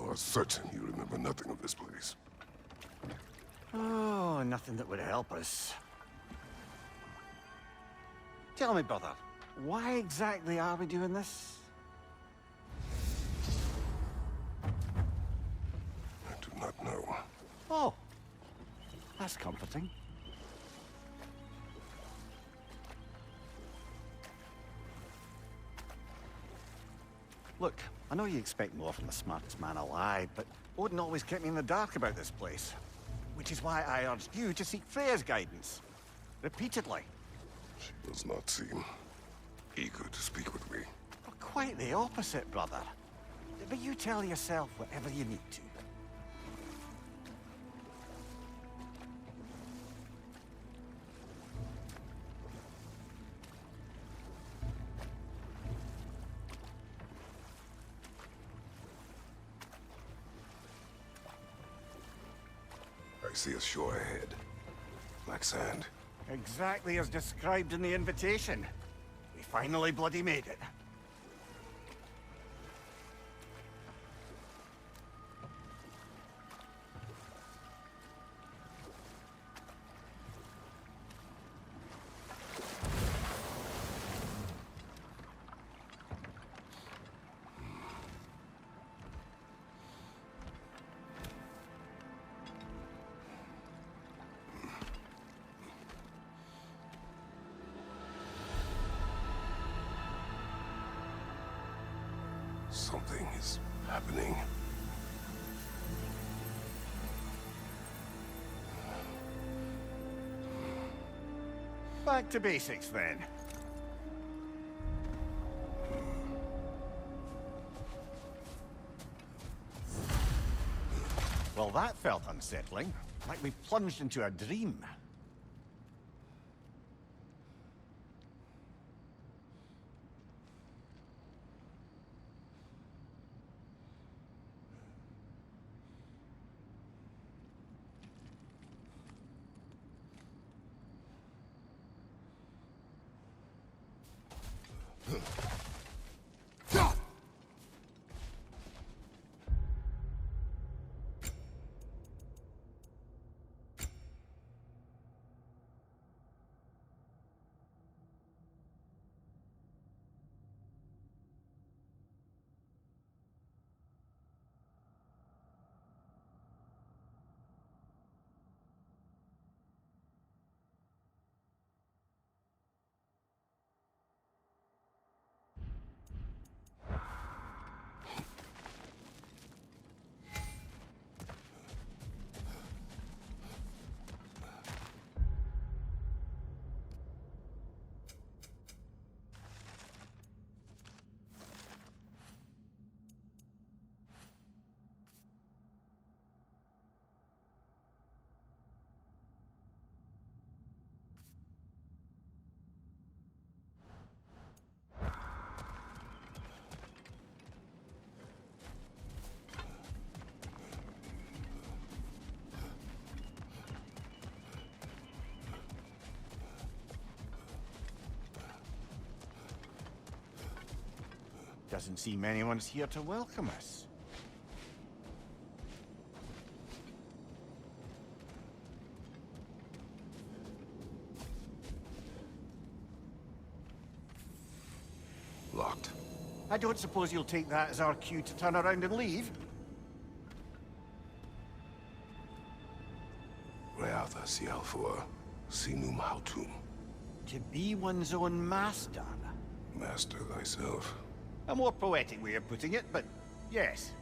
are certain you remember nothing of this place. Oh, nothing that would help us. Tell me, brother, why exactly are we doing this? I do not know. Oh, that's comforting. Look, I know you expect more from the smartest man alive, but Odin always kept me in the dark about this place. Which is why I urged you to seek Freya's guidance. Repeatedly. She does not seem eager to speak with me. Well, quite the opposite, brother. But you tell yourself whatever you need to. I see a shore ahead. Black sand. Exactly as described in the invitation. We finally bloody made it. Something is happening. Back to basics, then. Well, that felt unsettling. Like we plunged into a dream. Doesn't seem anyone's here to welcome us. Locked. I don't suppose you'll take that as our cue to turn around and leave? Reatha Sialfur, Sinum Hautum. To be one's own master. Master thyself. A more poetic way of putting it, but yes.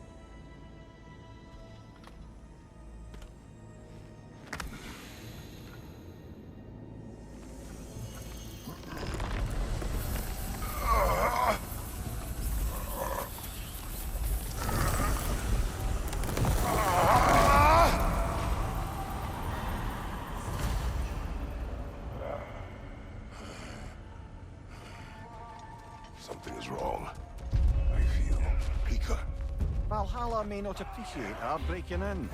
Something is wrong. I feel weaker. Valhalla may not appreciate our breaking in.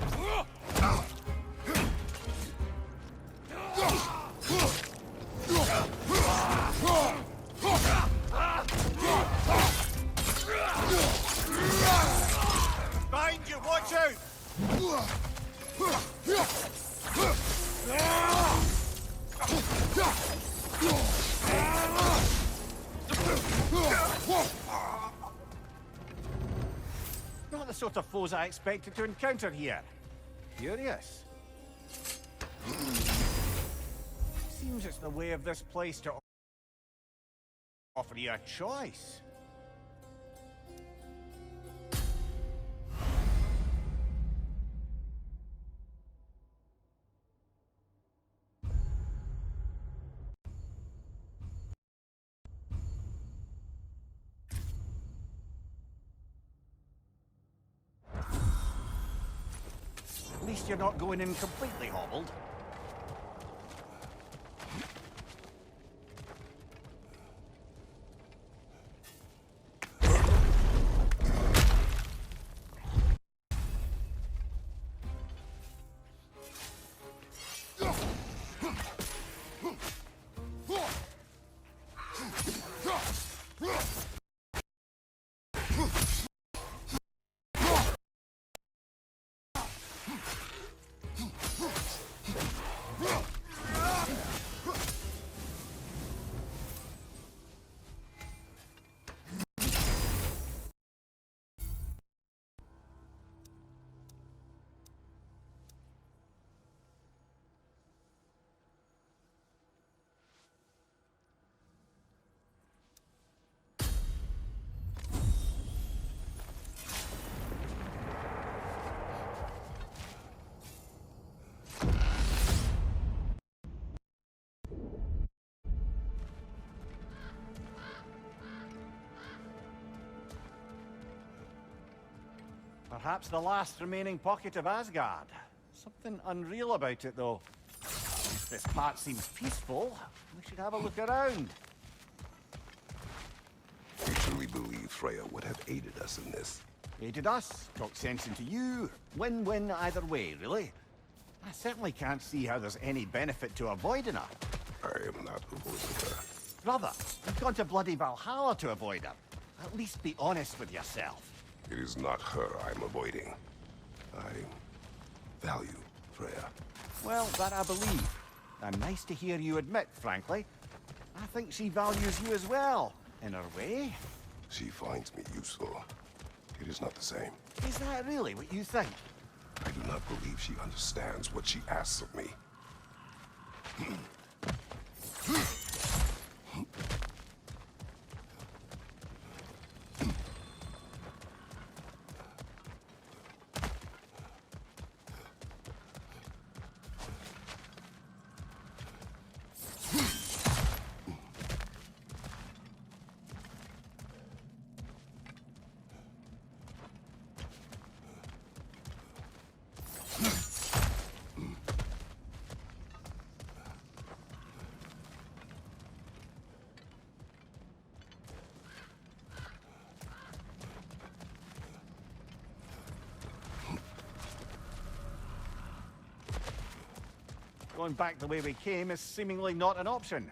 Find you sort of foes I expected to encounter here. Curious. Seems it's the way of this place to offer you a choice. At least you're not going in completely hobbled. Perhaps the last remaining pocket of Asgard. Something unreal about it, though. This part seems peaceful. We should have a look around. You truly believe Freya would have aided us in this? Aided us, talked sense into you. Win-win either way, really. I certainly can't see how there's any benefit to avoiding her. I am not avoiding her. Brother, you've gone to bloody Valhalla to avoid her. At least be honest with yourself. It is not her I'm avoiding. I value Freya. Well, that I believe. And nice to hear you admit, frankly. I think she values you as well, in her way. She finds me useful. It is not the same. Is that really what you think? I do not believe she understands what she asks of me. Going back the way we came is seemingly not an option.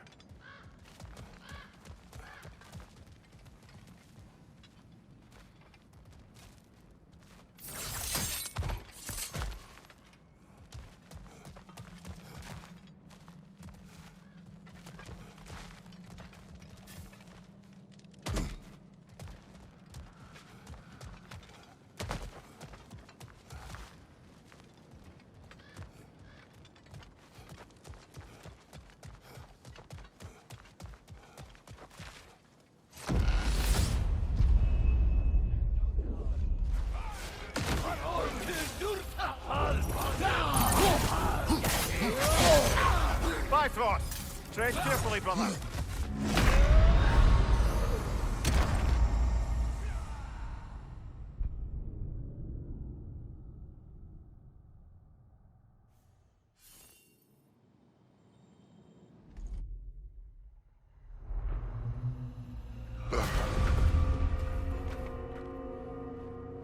Bifrost! Tread carefully, brother.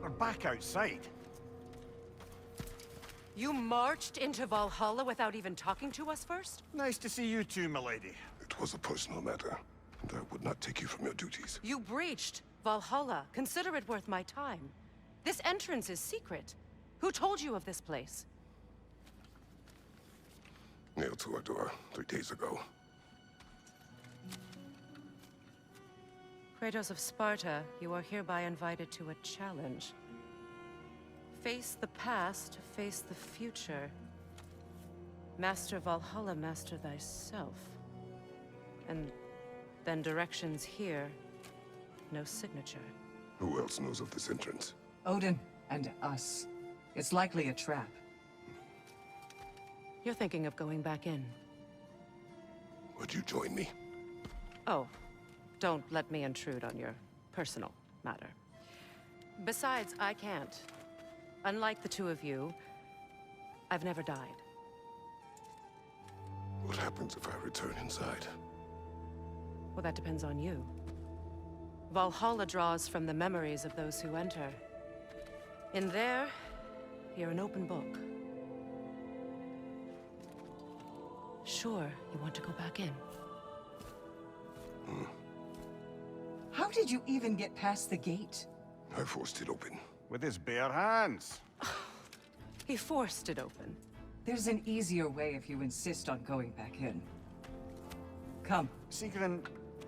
We're back outside. You marched into Valhalla without even talking to us first? Nice to see you too, milady. It was a personal matter, and I would not take you from your duties. You breached Valhalla. Consider it worth my time. This entrance is secret. Who told you of this place? Nailed to our door 3 days ago. Kratos of Sparta, you are hereby invited to a challenge. face the past, face the future. Master Valhalla, master thyself. And then directions here, no signature. Who else knows of this entrance? Odin and us. It's likely a trap. You're thinking of going back in. Would you join me? Oh, don't let me intrude on your personal matter. Besides, I can't. Unlike the two of you, I've never died. What happens if I return inside? Well, that depends on you. Valhalla draws from the memories of those who enter. In there, you're an open book. Sure, you want to go back in. How did you even get past the gate? I forced it open. With his bare hands. He forced it open. There's an easier way if you insist on going back in. Come. Sigrun,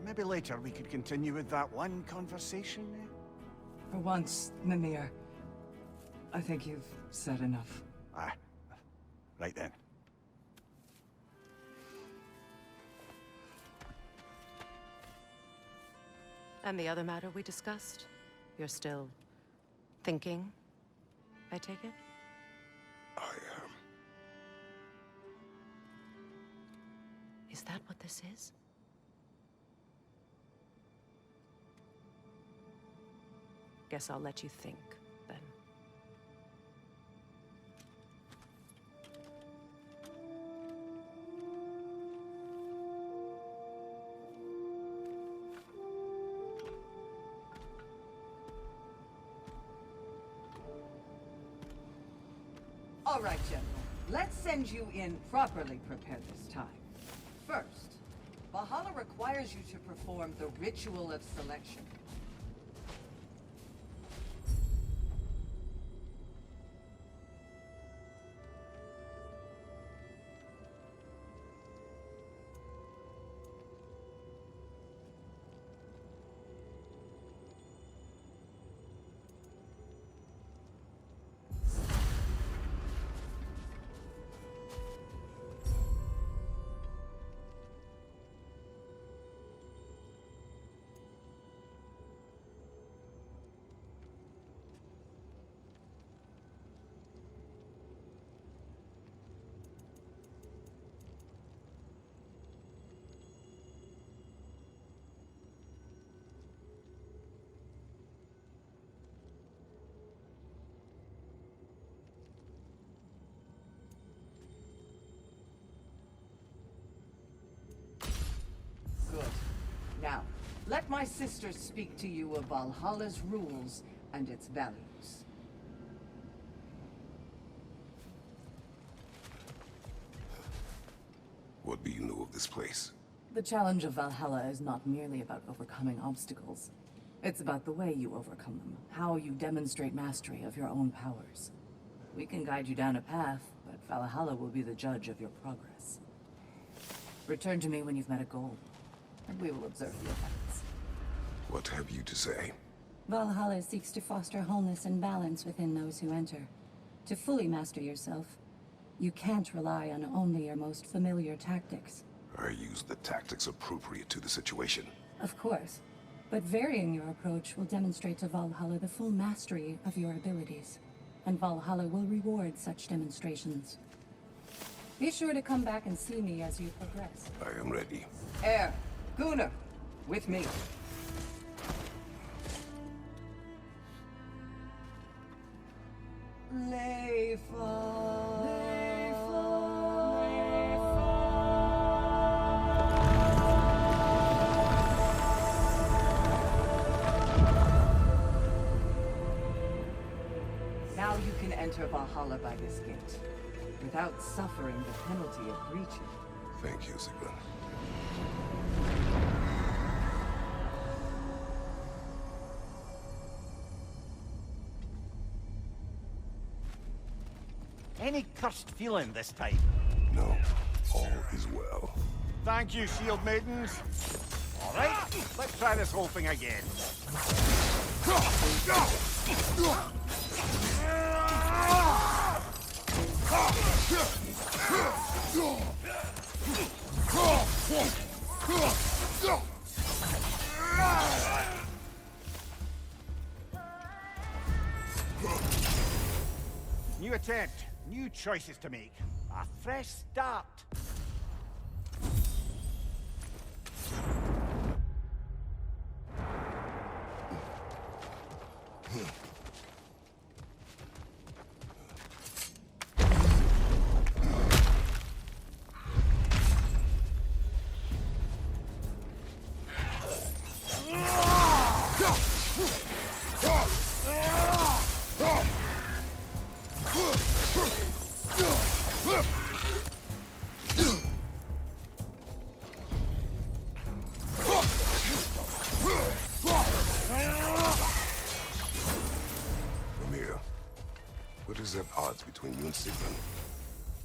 maybe later we could continue with that one conversation. For once, Mimir, I think you've said enough. Ah, right then. And the other matter we discussed? You're still thinking, I take it? I Is that what this is? Guess I'll let you think, then. All right, General. Let's send you in properly prepared this time. First, Valhalla requires you to perform the ritual of selection. Good. Now, let my sister speak to you of Valhalla's rules and its values. What do you know of this place? The challenge of Valhalla is not merely about overcoming obstacles. It's about the way you overcome them, how you demonstrate mastery of your own powers. We can guide you down a path, but Valhalla will be the judge of your progress. Return to me when you've met a goal, and we will observe the effects. What have you to say? Valhalla seeks to foster wholeness and balance within those who enter. To fully master yourself, you can't rely on only your most familiar tactics. I use the tactics appropriate to the situation. Of course, but varying your approach will demonstrate to Valhalla the full mastery of your abilities, and Valhalla will reward such demonstrations. Be sure to come back and see me as you progress. I am ready. Air, Gunnar, with me. Now you can enter Valhalla by this gate, without suffering the penalty of breaching. Thank you, Sigrun. Any cursed feeling this time? No, all is well. Thank you, shield maidens. All right, let's try this whole thing again. New attempt, new choices to make. A fresh start. What is at odds between you and Sigmund?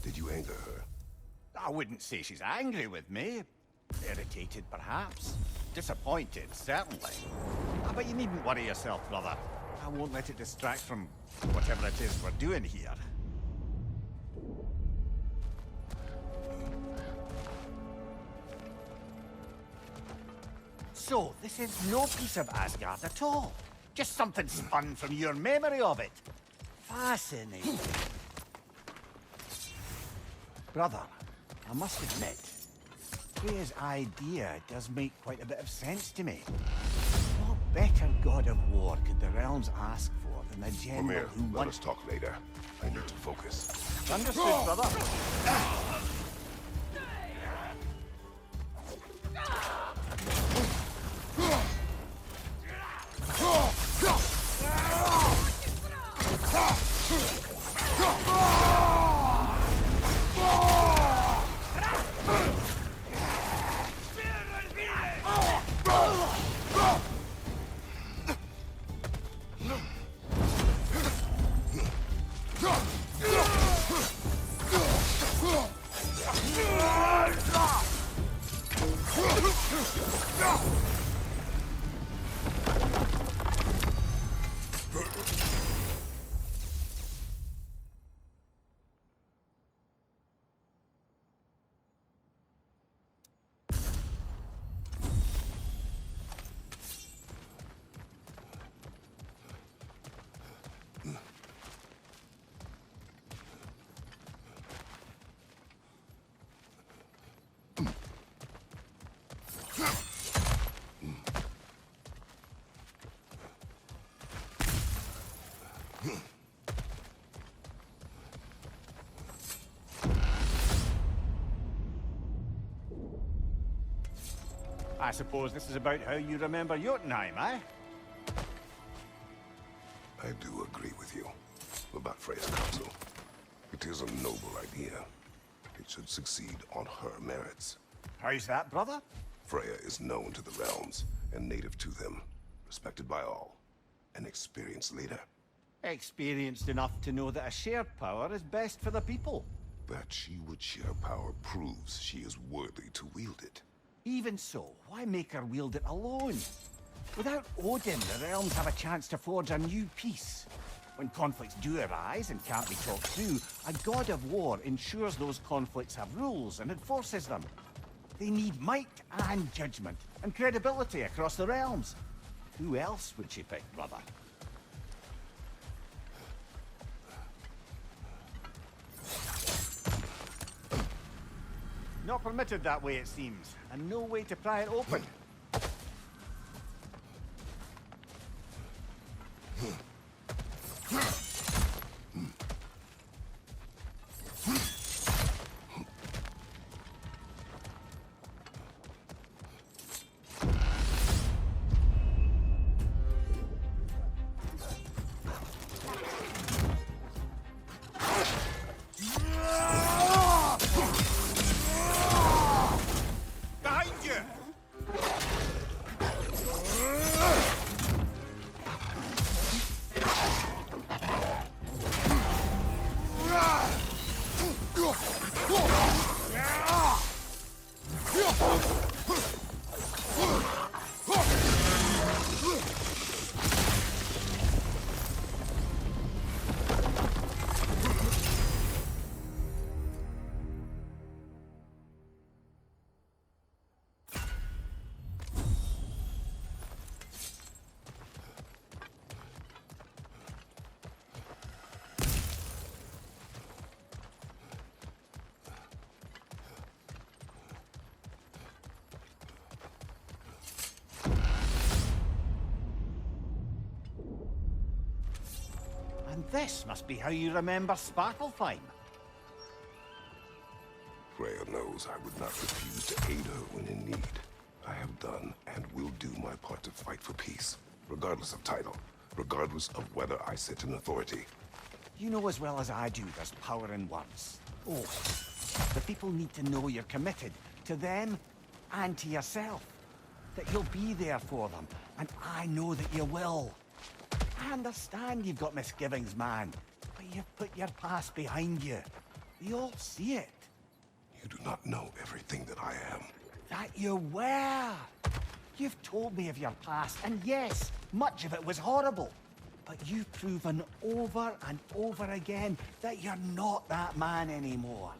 Did you anger her? I wouldn't say she's angry with me. Irritated, perhaps. Disappointed, certainly. But you needn't worry yourself, brother. I won't let it distract from whatever it is we're doing here. So, this is no piece of Asgard at all. Just something spun from your memory of it. Fascinating. Brother, I must admit, Freya's idea does make quite a bit of sense to me. What better god of war could the realms ask for than the general Mimir, who let wants... us talk later. I need to focus. Understood, brother. I suppose this is about how you remember Jotunheim, eh? I do agree with you about Freya's council. It is a noble idea. It should succeed on her merits. How's that, brother? Freya is known to the realms and native to them, respected by all. An experienced leader. Experienced enough to know that a shared power is best for the people. That she would share power proves she is worthy to wield it. Even so, why make her wield it alone? Without Odin, the realms have a chance to forge a new peace. When conflicts do arise and can't be talked through, a god of war ensures those conflicts have rules and enforces them. They need might and judgment, and credibility across the realms. Who else would she pick, brother? Not permitted that way, it seems, and no way to pry it open. And this must be how you remember Sparklefime. Freya knows I would not refuse to aid her when in need. I have done and will do my part to fight for peace, regardless of title, regardless of whether I sit in authority. You know as well as I do there's power in words. Oh, the people need to know you're committed to them and to yourself. That you'll be there for them, and I know that you will. I understand you've got misgivings, man, but you've put your past behind you. We all see it. You do not know everything that I am. That you were. You've told me of your past, and yes, much of it was horrible. But you've proven over and over again that you're not that man anymore.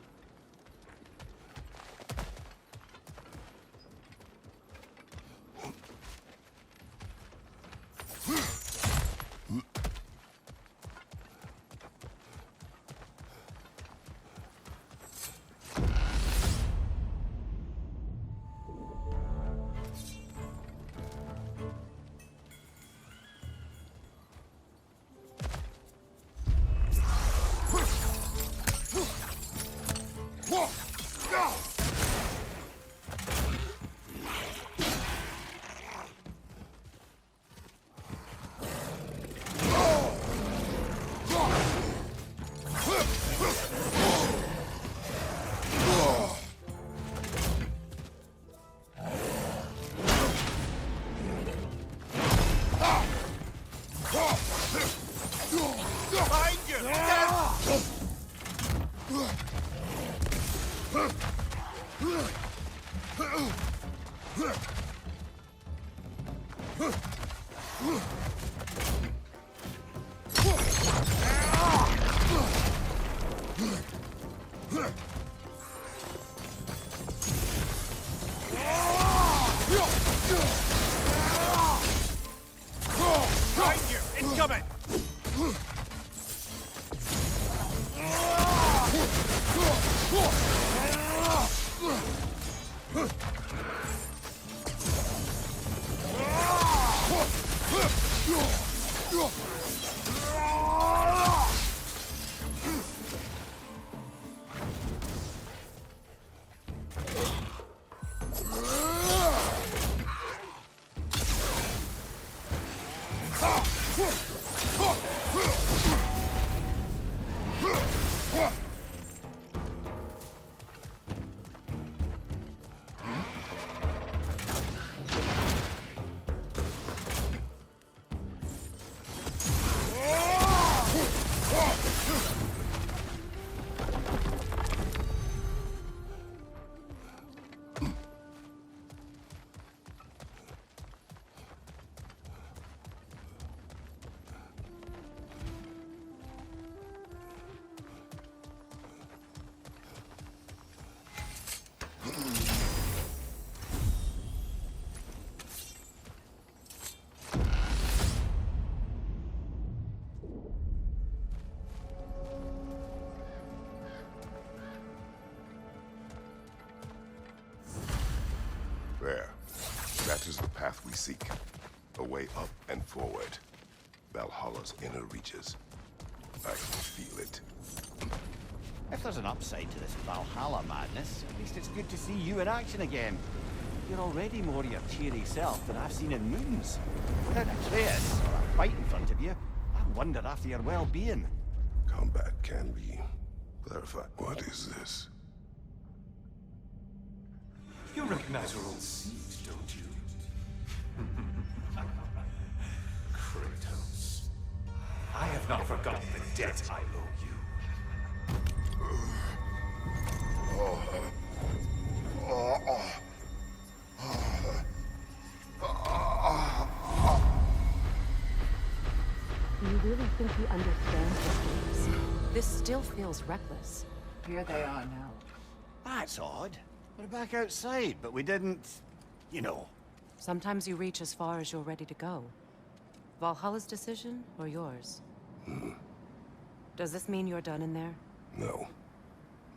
There. That is the path we seek. A way up and forward. Valhalla's inner reaches. I can feel it. If there's an upside to this Valhalla madness, at least it's good to see you in action again. You're already more your cheery self than I've seen in moons. Without Atreus or a fight in front of you, I wonder after your well-being. Combat can be clarified. What is this? You recognize your old seat, don't you? Kratos. I have not forgotten the debt I owe you. Do you really think he understands this? This still feels reckless. Here they are now. That's odd. We're back outside, but we didn't... you know. Sometimes you reach as far as you're ready to go. Valhalla's decision, or yours? Does this mean you're done in there? No.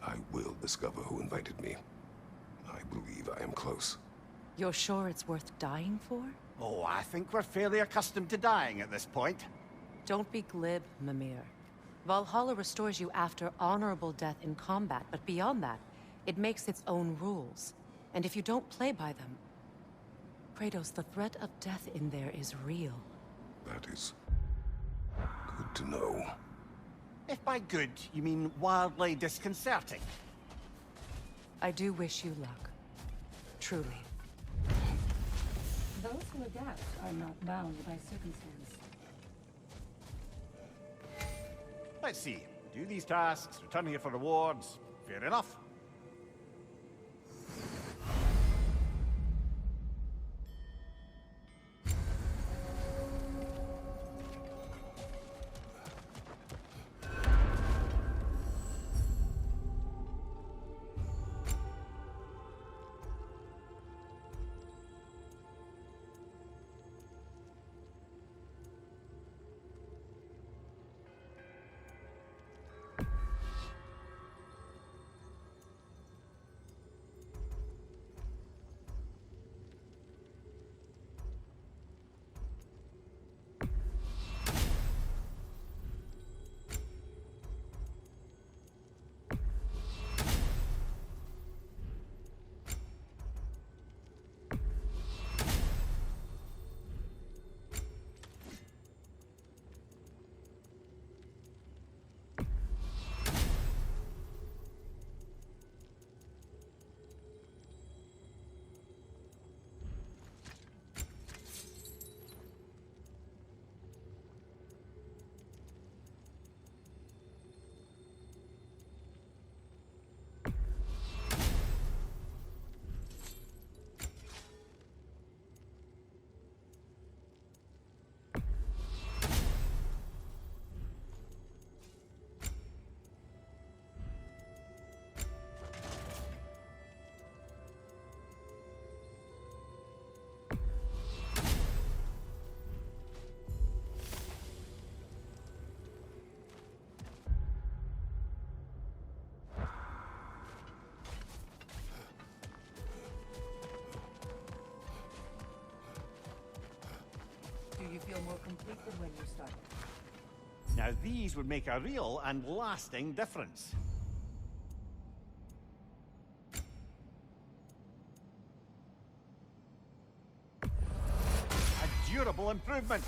I will discover who invited me. I believe I am close. You're sure it's worth dying for? Oh, I think we're fairly accustomed to dying at this point. Don't be glib, Mimir. Valhalla restores you after honorable death in combat, but beyond that, it makes its own rules. And if you don't play by them... Kratos, the threat of death in there is real. That is good to know. If by good, you mean wildly disconcerting. I do wish you luck. Truly. Those who adapt are not bound by circumstance. Let's see. Do these tasks, return here for rewards. Fair enough. Do you feel more complete than when you started? Now these would make a real and lasting difference. A durable improvement.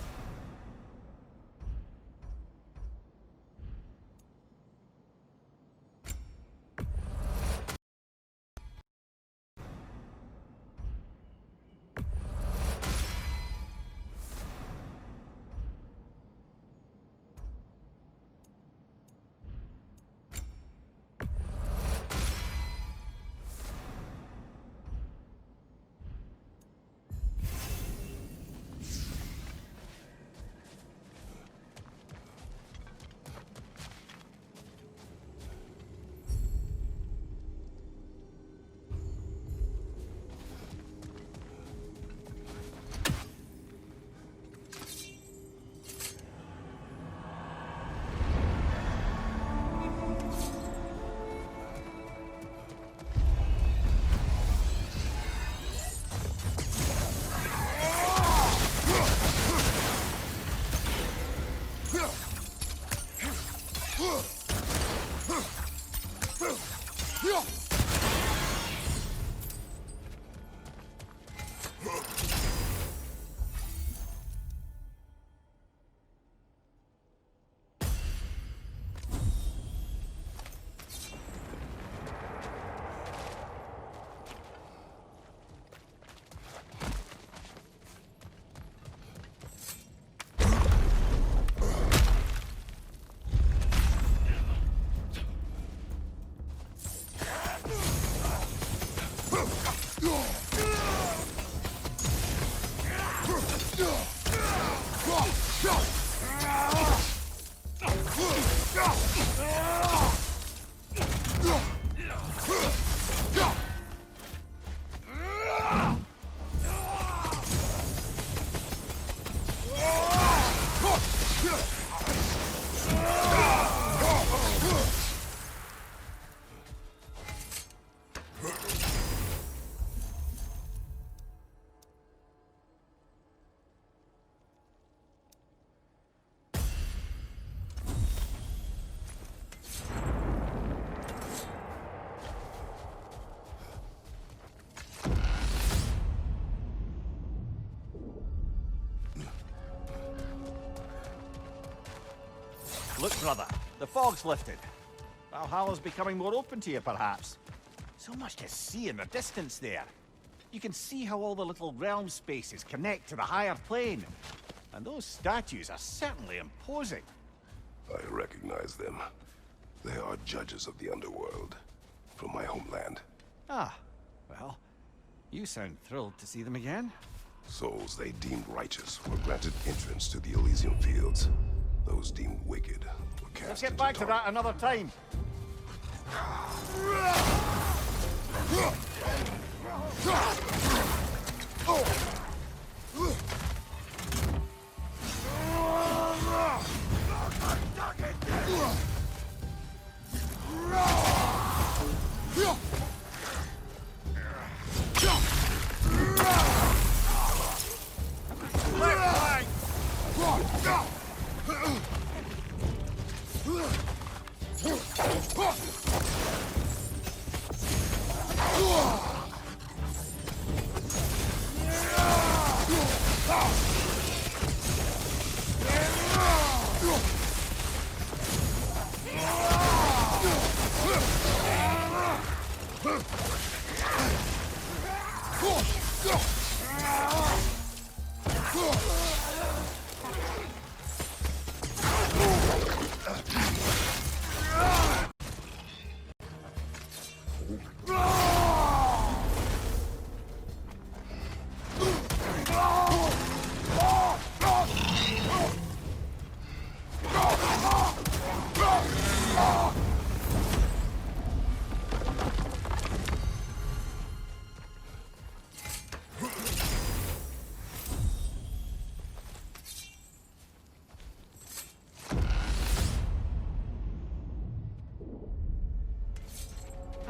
Look, brother, the fog's lifted. Valhalla's becoming more open to you, perhaps. So much to see in the distance there. You can see how all the little realm spaces connect to the higher plane. And those statues are certainly imposing. I recognize them. They are judges of the underworld, from my homeland. Ah, well, you sound thrilled to see them again. Souls they deemed righteous were granted entrance to the Elysium Fields. Those deemed wicked were cast Let's get into back to dark. that another time.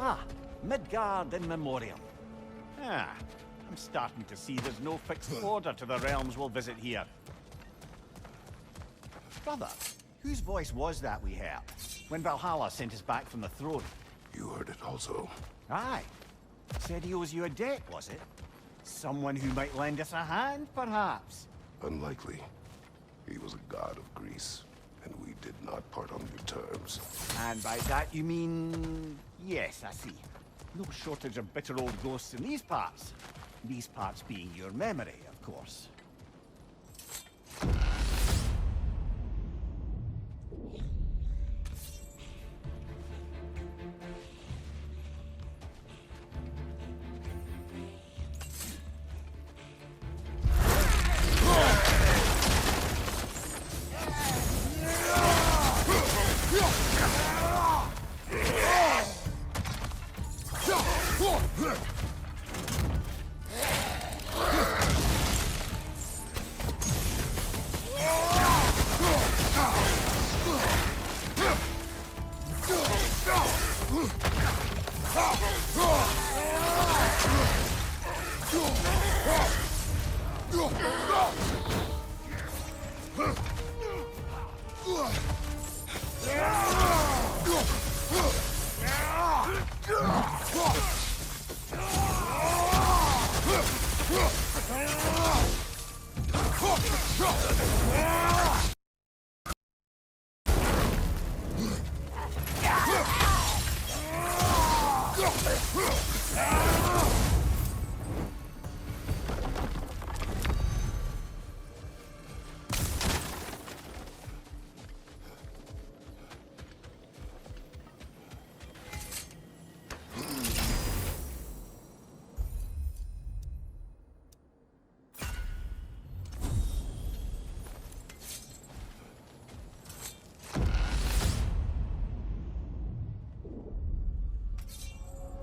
Ah, Midgard in Memoriam. Ah, I'm starting to see there's no fixed order to the realms we'll visit here. Brother, whose voice was that we heard when Valhalla sent us back from the throne? You heard it also. Aye. Said he owes you a debt, was it? Someone who might lend us a hand, perhaps? Unlikely. He was a god of Greece, and we did not part on good terms. And by that you mean... Yes, I see. No shortage of bitter old ghosts in these parts. These parts being your memory, of course.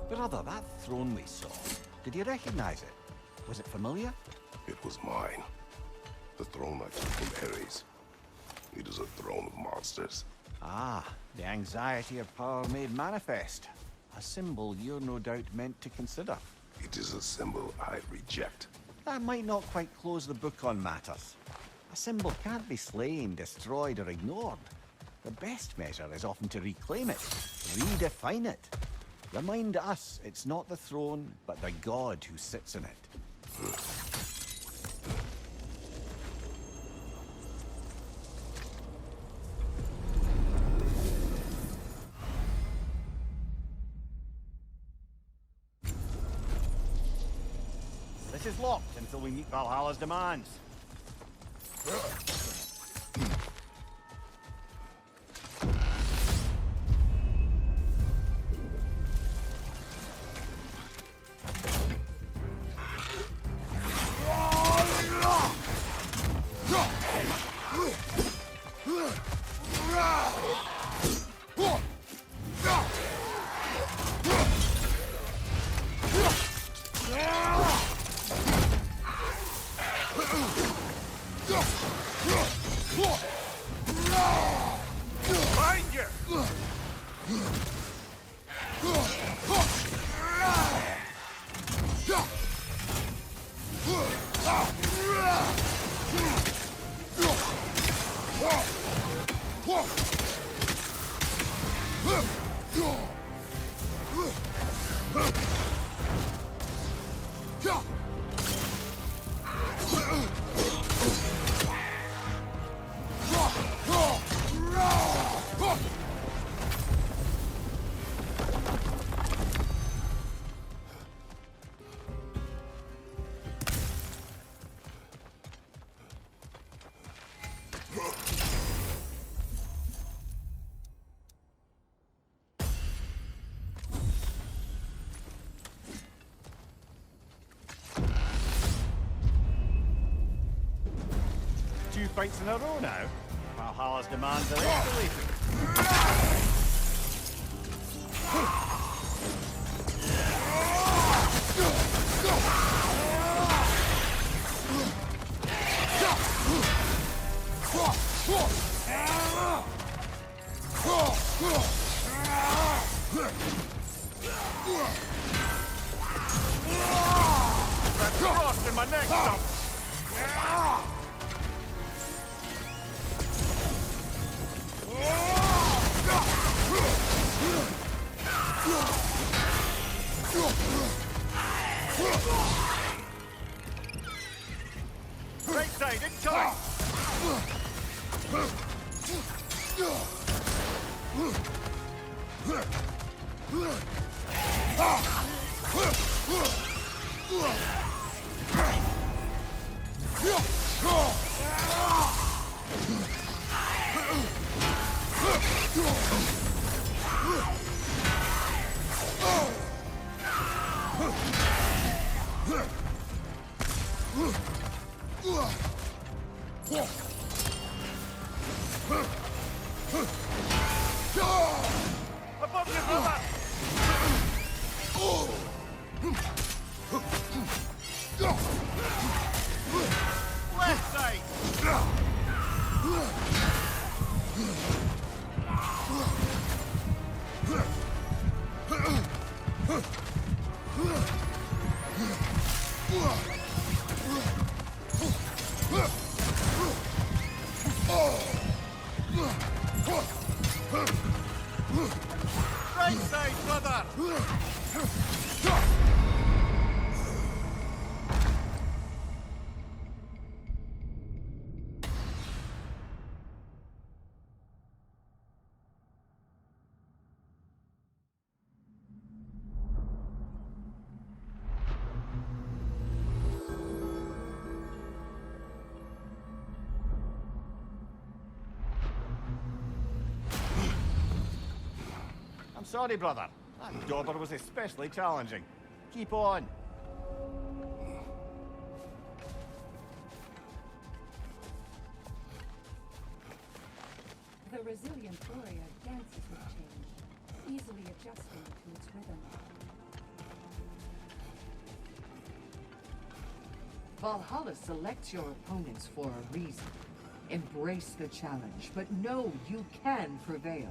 Brother, that throne we saw, did you recognize it? Was it familiar? It was mine. The throne I took from Ares. It is a throne of monsters. Ah, the anxiety of power made manifest. A symbol you're no doubt meant to consider. It is a symbol I reject. That might not quite close the book on matters. A symbol can't be slain, destroyed, or ignored. The best measure is often to reclaim it, redefine it. Remind us it's not the throne, but the god who sits in it. is locked until we meet Valhalla's demands. Two fights in a row now. Valhalla's demands are escalating. That frost in my neck stump. Right side, incoming! Above you, brother! Left side! Right side, brother! I'm sorry, brother. That dauber was especially challenging. Keep on. The resilient warrior dances with change, easily adjusting to its rhythm. Valhalla selects your opponents for a reason. Embrace the challenge, but know you can prevail.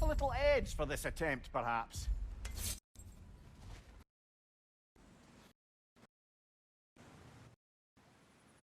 A little edge for this attempt, perhaps.